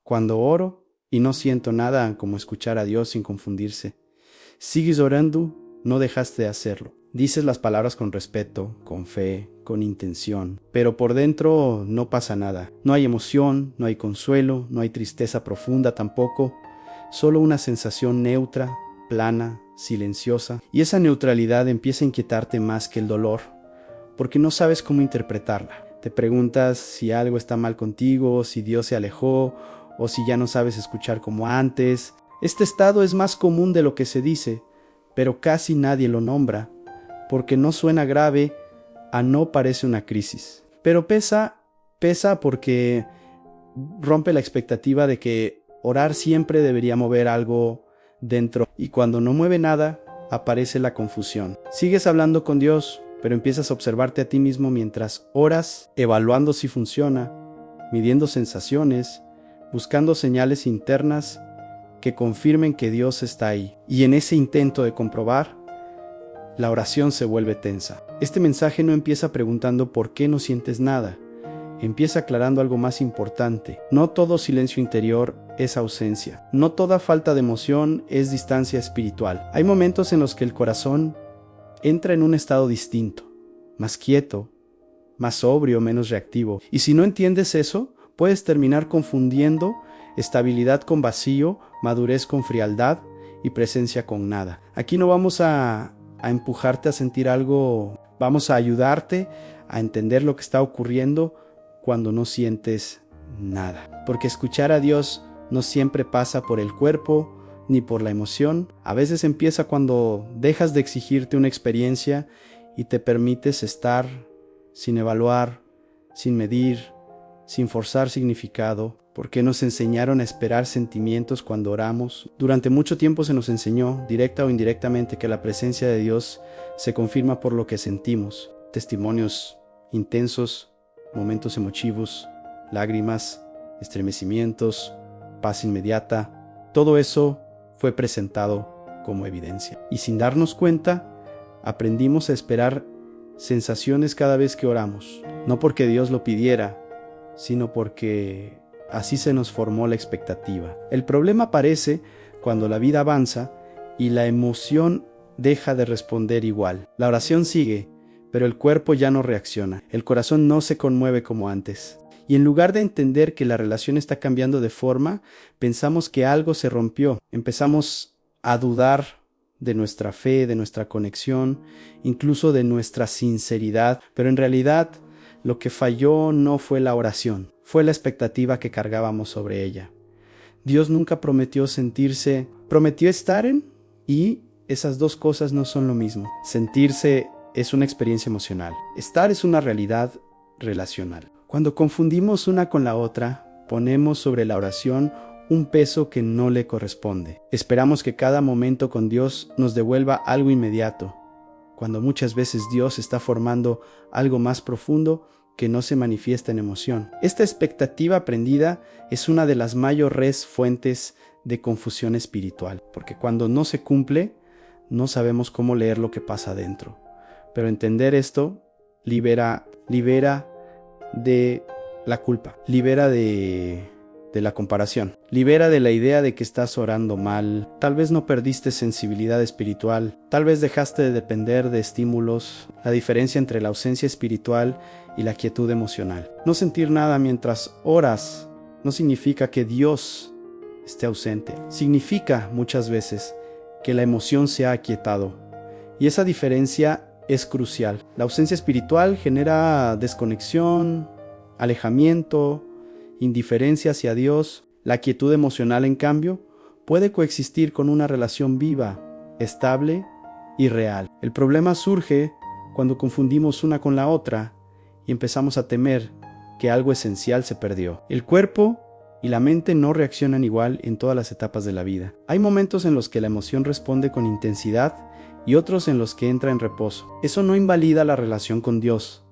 Cuando oro y no siento nada como escuchar a Dios sin confundirse. Sigues orando, no dejaste de hacerlo. Dices las palabras con respeto, con fe, con intención, pero por dentro no pasa nada. No hay emoción, no hay consuelo, no hay tristeza profunda tampoco, solo una sensación neutra, plana, silenciosa. Y esa neutralidad empieza a inquietarte más que el dolor, porque no sabes cómo interpretarla. Te preguntas si algo está mal contigo, si Dios se alejó, o si ya no sabes escuchar como antes. Este estado es más común de lo que se dice, pero casi nadie lo nombra, porque no suena grave, no parece una crisis. Pero pesa porque rompe la expectativa de que orar siempre debería mover algo dentro, y cuando no mueve nada, aparece la confusión. Sigues hablando con Dios, pero empiezas a observarte a ti mismo mientras oras, evaluando si funciona, midiendo sensaciones, buscando señales internas que confirmen que Dios está ahí. Y en ese intento de comprobar, la oración se vuelve tensa. Este mensaje no empieza preguntando por qué no sientes nada. Empieza aclarando algo más importante. No todo silencio interior es ausencia. No toda falta de emoción es distancia espiritual. Hay momentos en los que el corazón entra en un estado distinto, más quieto, más sobrio, menos reactivo. Y si no entiendes eso, puedes terminar confundiendo estabilidad con vacío, madurez con frialdad y presencia con nada. Aquí no vamos a empujarte a sentir algo, vamos a ayudarte a entender lo que está ocurriendo cuando no sientes nada. Porque escuchar a Dios no siempre pasa por el cuerpo ni por la emoción. A veces empieza cuando dejas de exigirte una experiencia y te permites estar sin evaluar, sin medir, sin forzar significado. Porque nos enseñaron a esperar sentimientos cuando oramos. Durante mucho tiempo se nos enseñó, directa o indirectamente, que la presencia de Dios se confirma por lo que sentimos. Testimonios intensos, momentos emotivos, lágrimas, estremecimientos, paz inmediata. Todo eso fue presentado como evidencia. Y sin darnos cuenta, aprendimos a esperar sensaciones cada vez que oramos. No porque Dios lo pidiera, sino porque así se nos formó la expectativa. El problema aparece cuando la vida avanza y la emoción deja de responder igual. La oración sigue, pero el cuerpo ya no reacciona. El corazón no se conmueve como antes. Y en lugar de entender que la relación está cambiando de forma, pensamos que algo se rompió. Empezamos a dudar de nuestra fe, de nuestra conexión, incluso de nuestra sinceridad. Pero en realidad, lo que falló no fue la oración, fue la expectativa que cargábamos sobre ella. Dios nunca prometió sentirse, prometió estar en, y esas dos cosas no son lo mismo. Sentirse es una experiencia emocional, estar es una realidad relacional. Cuando confundimos una con la otra, ponemos sobre la oración un peso que no le corresponde. Esperamos que cada momento con Dios nos devuelva algo inmediato, cuando muchas veces Dios está formando algo más profundo que no se manifiesta en emoción. Esta expectativa aprendida es una de las mayores fuentes de confusión espiritual, porque cuando no se cumple, no sabemos cómo leer lo que pasa adentro. Pero entender esto libera de la culpa, libera de la comparación, libera de la idea de que estás orando mal. Tal vez no perdiste sensibilidad espiritual, tal vez dejaste de depender de estímulos. La diferencia entre la ausencia espiritual y la quietud emocional. No sentir nada mientras oras no significa que Dios esté ausente. Significa muchas veces que la emoción se ha aquietado. Y esa diferencia es crucial. La ausencia espiritual genera desconexión, alejamiento, indiferencia hacia Dios. La quietud emocional, en cambio, puede coexistir con una relación viva, estable y real. El problema surge cuando confundimos una con la otra y empezamos a temer que algo esencial se perdió. El cuerpo y la mente no reaccionan igual en todas las etapas de la vida. Hay momentos en los que la emoción responde con intensidad y otros en los que entra en reposo. Eso no invalida la relación con Dios.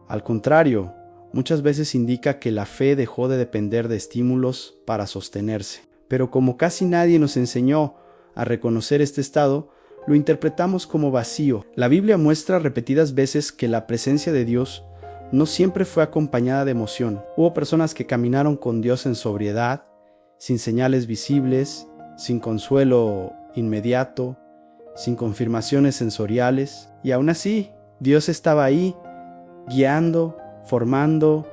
Al contrario, muchas veces indica que la fe dejó de depender de estímulos para sostenerse. Pero como casi nadie nos enseñó a reconocer este estado, lo interpretamos como vacío. La Biblia muestra repetidas veces que la presencia de Dios no siempre fue acompañada de emoción. Hubo personas que caminaron con Dios en sobriedad sin señales visibles, sin consuelo inmediato, sin confirmaciones sensoriales. Y aún así, Dios estaba ahí, guiando, formando,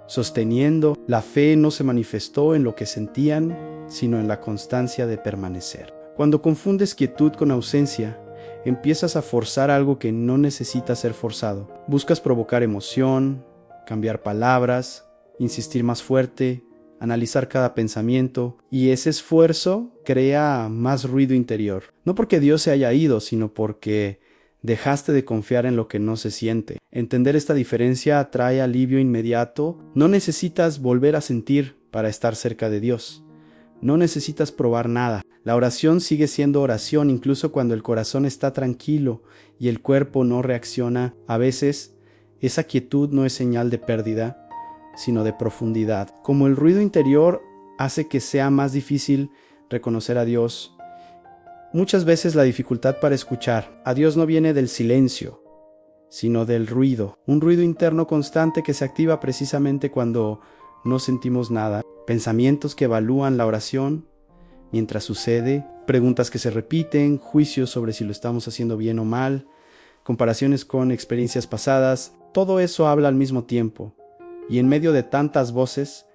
sosteniendo. La fe no se manifestó en lo que sentían, sino en la constancia de permanecer. Cuando confundes quietud con ausencia, empiezas a forzar algo que no necesita ser forzado. Buscas provocar emoción, cambiar palabras, insistir más fuerte, analizar cada pensamiento, y ese esfuerzo crea más ruido interior. No porque Dios se haya ido, sino porque dejaste de confiar en lo que no se siente. Entender esta diferencia trae alivio inmediato. No necesitas volver a sentir para estar cerca de Dios. No necesitas probar nada. La oración sigue siendo oración incluso cuando el corazón está tranquilo y el cuerpo no reacciona. A veces, esa quietud no es señal de pérdida, sino de profundidad. Como el ruido interior hace que sea más difícil reconocer a Dios, muchas veces la dificultad para escuchar a Dios no viene del silencio, sino del ruido. Un ruido interno constante que se activa precisamente cuando no sentimos nada. Pensamientos que evalúan la oración mientras sucede, preguntas que se repiten, juicios sobre si lo estamos haciendo bien o mal, comparaciones con experiencias pasadas. Todo eso habla al mismo tiempo, y en medio de tantas voces,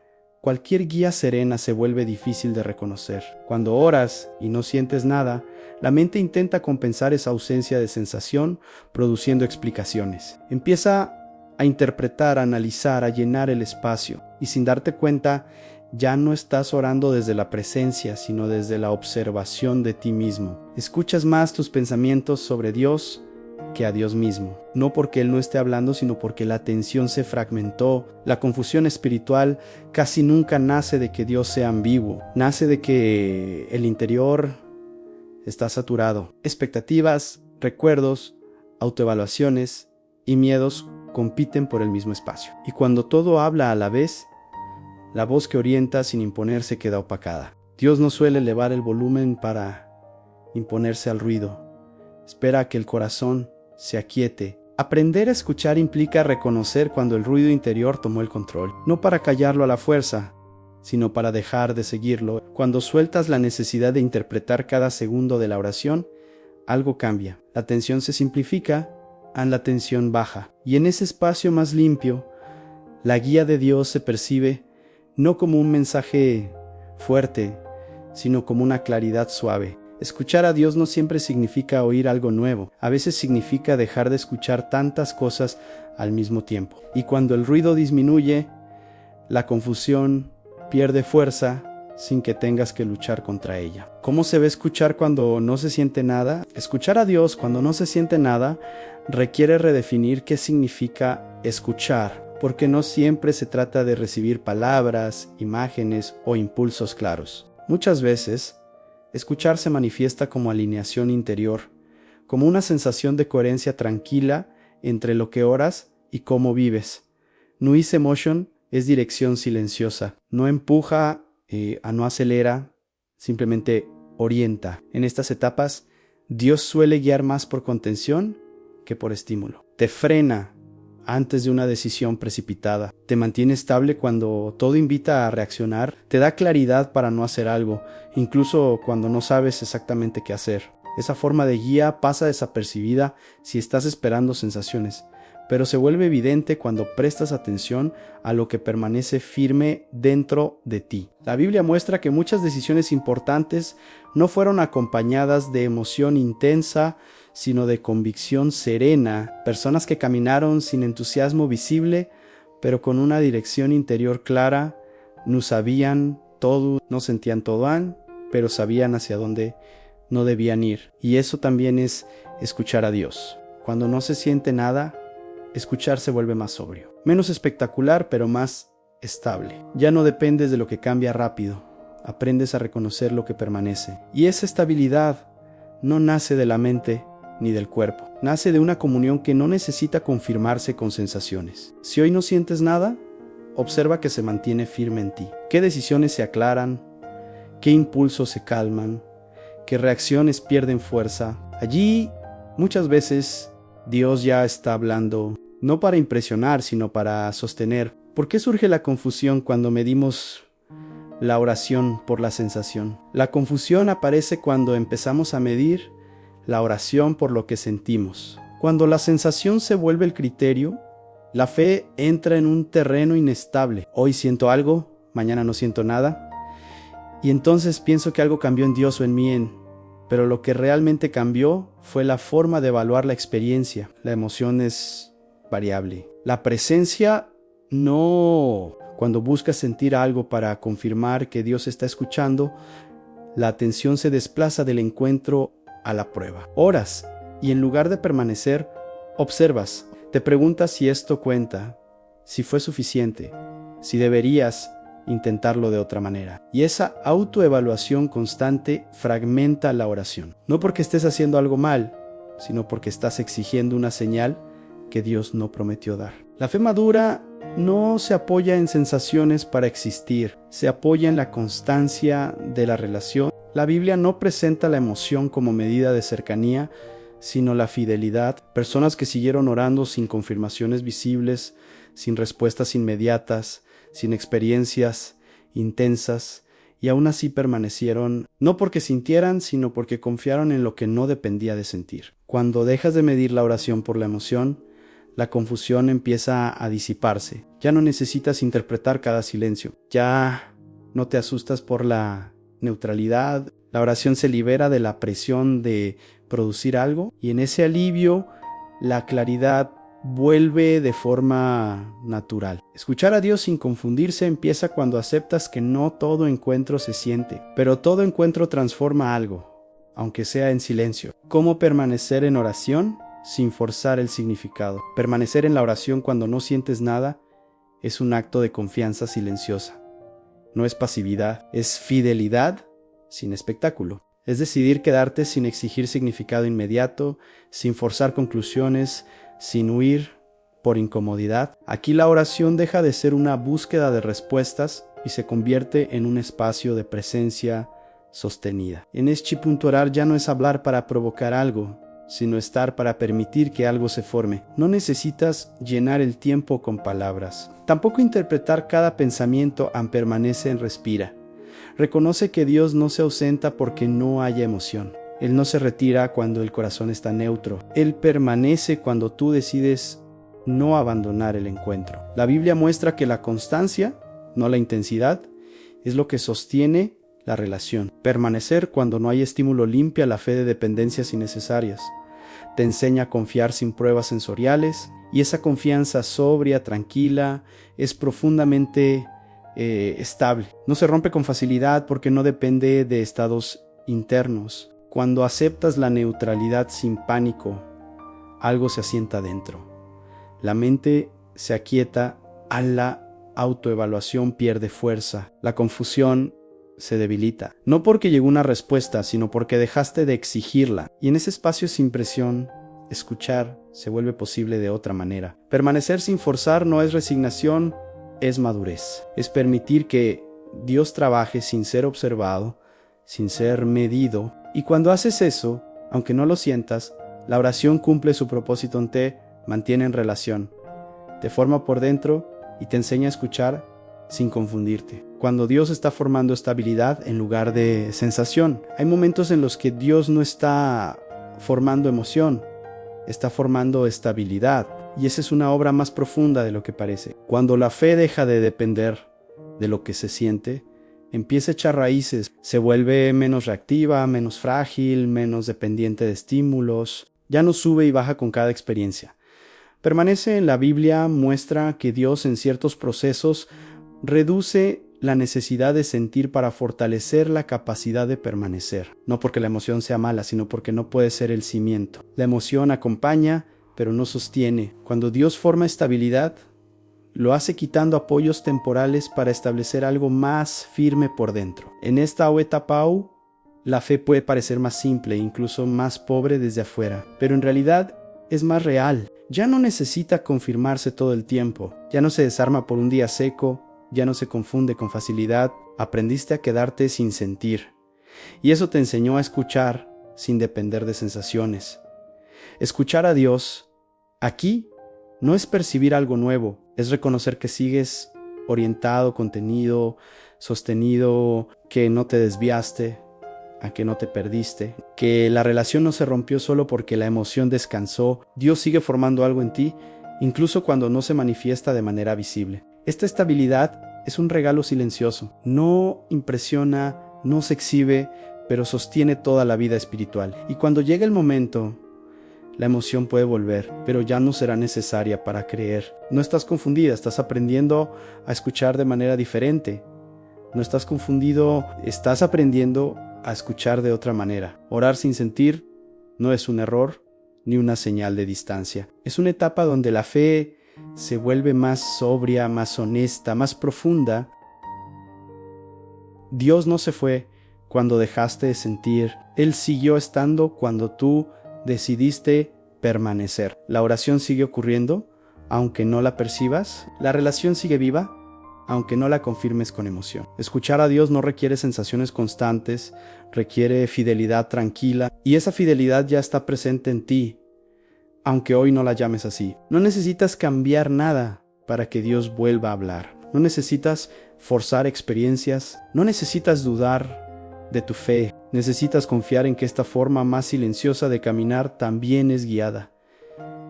cualquier guía serena se vuelve difícil de reconocer. Cuando oras y no sientes nada, la mente intenta compensar esa ausencia de sensación produciendo explicaciones. Empieza a interpretar, a analizar, a llenar el espacio, y sin darte cuenta, ya no estás orando desde la presencia, sino desde la observación de ti mismo. Escuchas más tus pensamientos sobre Dios que a Dios mismo. No porque Él no esté hablando, sino porque la atención se fragmentó. La confusión espiritual casi nunca nace de que Dios sea ambiguo. Nace de que el interior está saturado. Expectativas, recuerdos, autoevaluaciones y miedos compiten por el mismo espacio. Y cuando todo habla a la vez, la voz que orienta sin imponerse queda opacada. Dios no suele elevar el volumen para imponerse al ruido. Espera a que el corazón se aquiete. Aprender a escuchar implica reconocer cuando el ruido interior tomó el control, no para callarlo a la fuerza, sino para dejar de seguirlo. Cuando sueltas la necesidad de interpretar cada segundo de la oración, algo cambia. La tensión se simplifica, la tensión baja. Y en ese espacio más limpio, la guía de Dios se percibe no como un mensaje fuerte, sino como una claridad suave. Escuchar a Dios no siempre significa oír algo nuevo. A veces significa dejar de escuchar tantas cosas al mismo tiempo. Y cuando el ruido disminuye, la confusión pierde fuerza sin que tengas que luchar contra ella. ¿Cómo se ve escuchar cuando no se siente nada? Escuchar a Dios cuando no se siente nada requiere redefinir qué significa escuchar, porque no siempre se trata de recibir palabras, imágenes o impulsos claros. Muchas veces, escuchar se manifiesta como alineación interior, como una sensación de coherencia tranquila entre lo que oras y cómo vives. Noise emotion es dirección silenciosa, no empuja, no acelera, simplemente orienta. En estas etapas, Dios suele guiar más por contención que por estímulo. Te frena antes de una decisión precipitada. Te mantiene estable cuando todo invita a reaccionar. Te da claridad para no hacer algo, incluso cuando no sabes exactamente qué hacer. Esa forma de guía pasa desapercibida si estás esperando sensaciones, pero se vuelve evidente cuando prestas atención a lo que permanece firme dentro de ti. La Biblia muestra que muchas decisiones importantes no fueron acompañadas de emoción intensa, sino de convicción serena. Personas que caminaron sin entusiasmo visible, pero con una dirección interior clara. No sabían todo, no sentían todo, pero sabían hacia dónde no debían ir. Y eso también es escuchar a Dios. Cuando no se siente nada, escuchar se vuelve más sobrio, menos espectacular, pero más estable. Ya no dependes de lo que cambia rápido, aprendes a reconocer lo que permanece. Y esa estabilidad no nace de la mente ni del cuerpo, nace de una comunión que no necesita confirmarse con sensaciones. Si hoy no sientes nada, observa que se mantiene firme en ti. ¿Qué decisiones se aclaran? ¿Qué impulsos se calman? ¿Qué reacciones pierden fuerza? Allí, muchas veces, Dios ya está hablando, no para impresionar, sino para sostener. ¿Por qué surge la confusión cuando medimos la oración por la sensación. La confusión aparece cuando empezamos a medir la oración por lo que sentimos. Cuando la sensación se vuelve el criterio, la fe entra en un terreno inestable. Hoy siento algo, mañana no siento nada, y entonces pienso que algo cambió en Dios o en mí, pero lo que realmente cambió fue la forma de evaluar la experiencia. La emoción es variable. La presencia no. Cuando buscas sentir algo para confirmar que Dios está escuchando, la atención se desplaza del encuentro a la prueba. Oras y en lugar de permanecer, observas. Te preguntas si esto cuenta, si fue suficiente, si deberías intentarlo de otra manera. Y esa autoevaluación constante fragmenta la oración. No porque estés haciendo algo mal, sino porque estás exigiendo una señal que Dios no prometió dar. La fe madura no se apoya en sensaciones para existir, se apoya en la constancia de la relación. La Biblia no presenta la emoción como medida de cercanía, sino la fidelidad. Personas que siguieron orando sin confirmaciones visibles, sin respuestas inmediatas, sin experiencias intensas, y aún así permanecieron, no porque sintieran, sino porque confiaron en lo que no dependía de sentir. Cuando dejas de medir la oración por la emoción, la confusión empieza a disiparse. Ya no necesitas interpretar cada silencio. Ya no te asustas por la neutralidad. La oración se libera de la presión de producir algo, y en ese alivio la claridad vuelve de forma natural. Escuchar a Dios sin confundirse empieza cuando aceptas que no todo encuentro se siente, pero todo encuentro transforma algo, aunque sea en silencio. ¿Cómo permanecer en oración sin forzar el significado? Permanecer en la oración cuando no sientes nada es un acto de confianza silenciosa. No es pasividad, es fidelidad sin espectáculo. Es decidir quedarte sin exigir significado inmediato, sin forzar conclusiones, sin huir por incomodidad. Aquí la oración deja de ser una búsqueda de respuestas y se convierte en un espacio de presencia sostenida. En Eschi.orar ya no es hablar para provocar algo, sino estar para permitir que algo se forme. No necesitas llenar el tiempo con palabras. Tampoco interpretar cada pensamiento permanece en respira. Reconoce que Dios no se ausenta porque no haya emoción. Él no se retira cuando el corazón está neutro. Él permanece cuando tú decides no abandonar el encuentro. La Biblia muestra que la constancia, no la intensidad, es lo que sostiene la relación. Permanecer cuando no hay estímulo limpia la fe de dependencias innecesarias. Te enseña a confiar sin pruebas sensoriales, y esa confianza sobria, tranquila, es profundamente estable. No se rompe con facilidad porque no depende de estados internos. Cuando aceptas la neutralidad sin pánico, algo se asienta dentro. La mente se aquieta, a la autoevaluación pierde fuerza, la confusión se debilita. No porque llegó una respuesta, sino porque dejaste de exigirla. Y en ese espacio sin presión, escuchar se vuelve posible de otra manera. Permanecer sin forzar no es resignación, es madurez. Es permitir que Dios trabaje sin ser observado, sin ser medido. Y cuando haces eso, aunque no lo sientas, la oración cumple su propósito en ti, mantiene en relación, te forma por dentro y te enseña a escuchar sin confundirte. Cuando Dios está formando estabilidad en lugar de sensación. Hay momentos en los que Dios no está formando emoción, está formando estabilidad. Y esa es una obra más profunda de lo que parece. Cuando la fe deja de depender de lo que se siente, empieza a echar raíces, se vuelve menos reactiva, menos frágil, menos dependiente de estímulos, ya no sube y baja con cada experiencia. Permanece en la Biblia, muestra que Dios en ciertos procesos reduce la necesidad de sentir para fortalecer la capacidad de permanecer. No porque la emoción sea mala, sino porque no puede ser el cimiento. La emoción acompaña, pero no sostiene. Cuando Dios forma estabilidad, lo hace quitando apoyos temporales para establecer algo más firme por dentro. En esta Oetapau, la fe puede parecer más simple, incluso más pobre desde afuera, pero en realidad es más real. Ya no necesita confirmarse todo el tiempo, ya no se desarma por un día seco, ya no se confunde con facilidad. Aprendiste a quedarte sin sentir, y eso te enseñó a escuchar sin depender de sensaciones. Escuchar a Dios aquí no es percibir algo nuevo, es reconocer que sigues orientado, contenido, sostenido que no te desviaste, a que no te perdiste, que la relación no se rompió solo porque la emoción descansó. Dios sigue formando algo en ti, incluso cuando no se manifiesta de manera visible. Esta estabilidad es un regalo silencioso. No impresiona, no se exhibe, pero sostiene toda la vida espiritual. Y cuando llega el momento, la emoción puede volver, pero ya no será necesaria para creer. No estás confundida, estás aprendiendo a escuchar de manera diferente. No estás confundido, estás aprendiendo a escuchar de otra manera. Orar sin sentir no es un error ni una señal de distancia. Es una etapa donde la fe se vuelve más sobria, más honesta, más profunda. Dios no se fue cuando dejaste de sentir. Él siguió estando cuando tú decidiste permanecer. La oración sigue ocurriendo, aunque no la percibas. La relación sigue viva, aunque no la confirmes con emoción. Escuchar a Dios no requiere sensaciones constantes, requiere fidelidad tranquila, y esa fidelidad ya está presente en ti, aunque hoy no la llames así. No necesitas cambiar nada para que Dios vuelva a hablar. No necesitas forzar experiencias, no necesitas dudar de tu fe. Necesitas confiar en que esta forma más silenciosa de caminar también es guiada,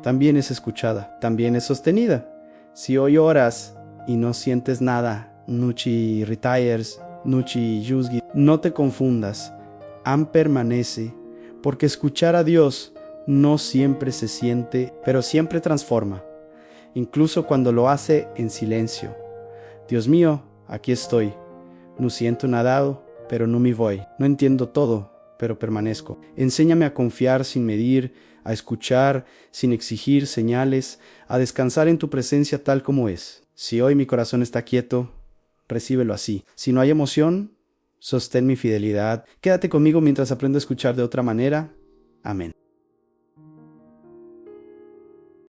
también es escuchada, también es sostenida. Si hoy oras y no sientes nada, Nuchi retires, Nuchi yuzgi, no te confundas. Am permanece, porque escuchar a Dios no siempre se siente, pero siempre transforma, incluso cuando lo hace en silencio. Dios mío, aquí estoy. No siento nada, pero no me voy. No entiendo todo, pero permanezco. Enséñame a confiar sin medir, a escuchar sin exigir señales, a descansar en tu presencia tal como es. Si hoy mi corazón está quieto, recíbelo así. Si no hay emoción, sostén mi fidelidad. Quédate conmigo mientras aprendo a escuchar de otra manera. Amén.